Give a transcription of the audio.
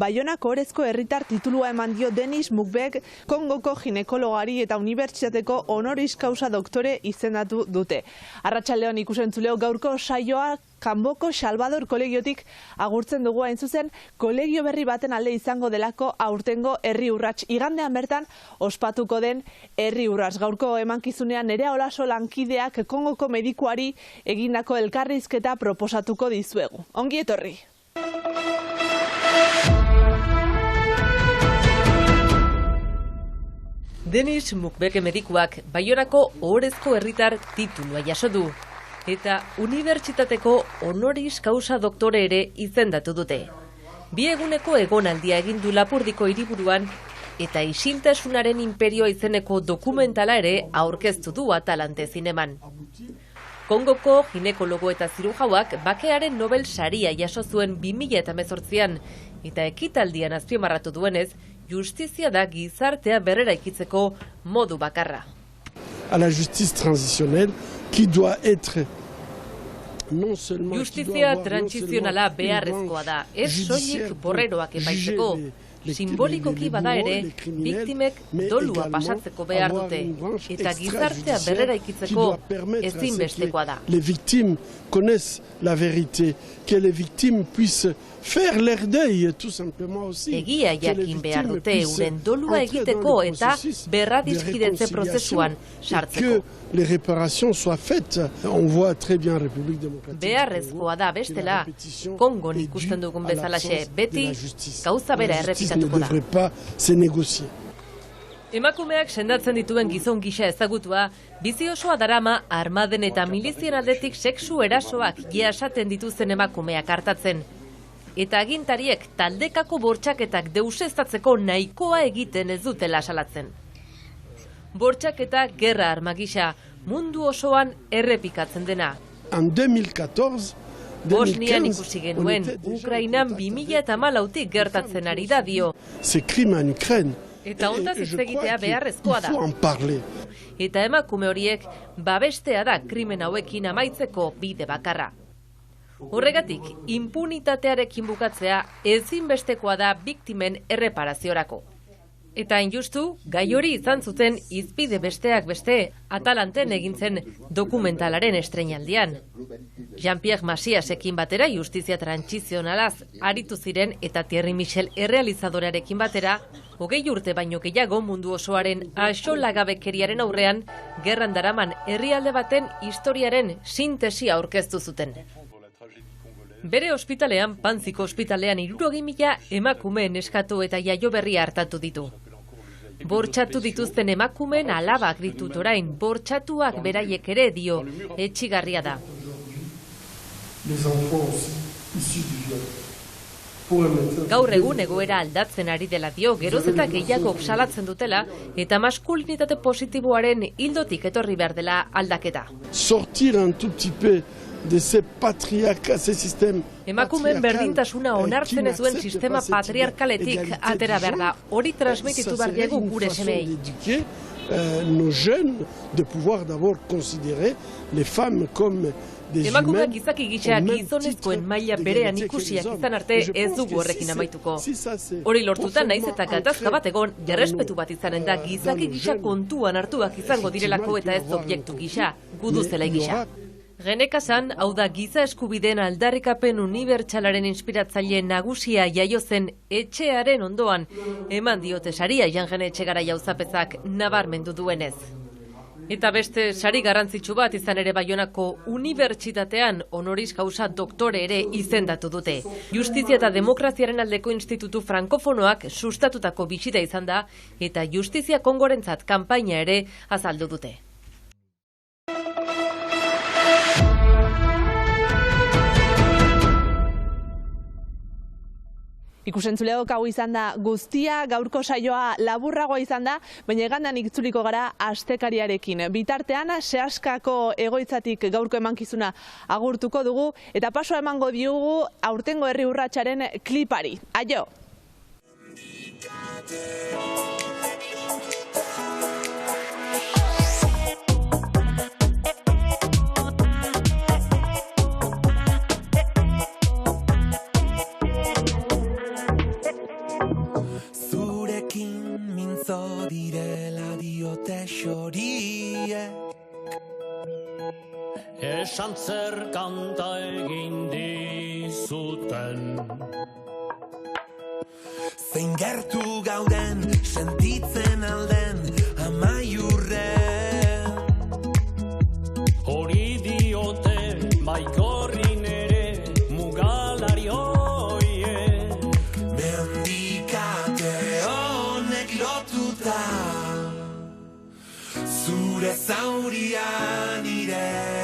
Baionako Orezko herritar titulua eman dio Denis Mukwege Kongoko ginekologari eta unibertsitateko honoris causa doktore izendatu dute. Arratsaldeon ikusentzuleo gaurko saioa Kanboko Salvador kolegiotik agurtzen dugu hain zuzen, kolegio berri baten alde izango delako aurtengo herri urrats. Igandean bertan ospatuko den herri urrats. Gaurko emankizunean Nerea Olaso lankideak Kongoko medikuari egindako elkarrizketa proposatuko dizuegu. Ongi etorri! Denis Mukwege medikuak Baionako Orezko herritar titulua jaso du. Eta unibertsitateko honoris causa doktore ere izendatu dute. Bi eguneko egonaldia egin du Lapurdiko hiriburuan eta Isiltasunaren imperioa izeneko dokumentala ere aurkeztu du Atalante zineman. Kongoko ginekologo eta zirujauak bakearen Nobel saria jaso zuen 2018an eta ekitaldian azpimarratu duenez, justizia da gizartea berreraikitzeko modu bakarra. À la justice transitionnelle qui doit être Justizia transizionala beharrezkoa da, ez soilik borreroak epaitzeko. Simbolikoki bada ere, biktimek dolua pasatzeko behar dute, eta gizartea berreraikitzeko ezinbestekoa da. Les victimes connaissent la vérité, que les victimes puissent faire leur deuil, tout simplement aussi. Egia jakin behar dute euren dolua egiteko eta berradiskidetze prozesuan sartzeko. Que les réparations soient faites. On voit très bien République démocratique. Beharrezkoa da bestela, Kongon ikusten dugun bezalaxe, beti gauza bera errepikatuko da. Emakumeak sendatzen dituen gizon gisa ezagutua, bizi osoa darama armaden eta milizien aldetik sexu erasoak jasaten dituzten emakumeak hartatzen. Eta agintariek taldekako bortxaketak deuseztatzeko nahikoa egiten ez dutela salatzen. Bortxaketa gerra arma gisa, mundu osoan errepikatzen dena. En 2014, Bosnian ikusi genuen, Ukrainan 2014tik gertatzen ari da dio. Ces crimes en Ukraine. Eta ondaz hitz egitea beharrezkoa da. Eta emakume horiek babestea da krimen hauekin amaitzeko bide bakarra. Horregatik, impunitatearekin bukatzea ezinbestekoa da biktimen erreparaziorako. Eta injustu, gai hori izan zuten izpide besteak beste Atalanten egintzen dokumentalaren estreinaldian. Jean-Pierre Maciasekin batera justizia transizionalaz aritu ziren eta Thierry Michel errealizadorearekin batera, 20 urte baino gehiago mundu osoaren axolagabekeriaren aurrean, gerran daraman herrialde baten historiaren sintesia aurkeztu zuten. Bere ospitalean, Panziko ospitalean 60.000 emakume neskatu eta jaioberria hartatu ditu. Bortxatu dituzten emakumeen alabak ditut orain, bortxatuak beraiek ere dio, etsigarria da. Gaur egun egoera aldatzen ari dela dio, geroz eta gehiago salatzen dutela, eta maskulinitate positiboaren ildotik etorri behar dela aldaketa. Sortir un tout petit peu de ces patriarcats, ces systèmes. Emakumeen berdintasuna onartzen ez duen sistema patriarkaletik atera behar da. Hori transmititu behar diegu gure semei. Nos jeunes de pouvoir d'abord considérer les femmes comme des emakumeak gizaki gisa gizonezkoen maila berean ikusiak izan arte ez dugu horrekin amaituko. Hori lortuta naiz eta gatazka bat egon, errespetu bat izanen da gizaki gisa kontuan hartuak izango direlako eta ez objektu gisa, gudu zelai gisa. Genekasan, hau da giza eskubideen aldarrikapen unibertsalaren inspiratzaile nagusia jaio zen etxearen ondoan, eman diote saria Jan Gene Etxegarai auzapezak nabarmendu duenez. Eta beste sari garrantzitsu bat izan ere Baionako unibertsitatean honoris causa doktore ere izendatu dute. Justizia eta Demokraziaren aldeko institutu frankofonoak sustatutako bisita izan da eta Justizia Kongorentzat kanpaina ere azaldu dute. Ikusentzulego hau izan da guztia, gaurko saioa laburragoa izan da, baina igandean itzuliko gara astekariarekin. Bitartean, Seaskako egoitzatik gaurko emankizuna agurtuko dugu, eta pasoa emango diogu aurtengo herri urratsaren klipari. Aio! mintzo direla diote xoriek. Esan zer kanta egin dizuten. Zein gertu gauden sentitzen alden amaiurren. Hori diote baikorrin ere mugalari hoiek. Mendikate honek lotuta zure zaurian ire.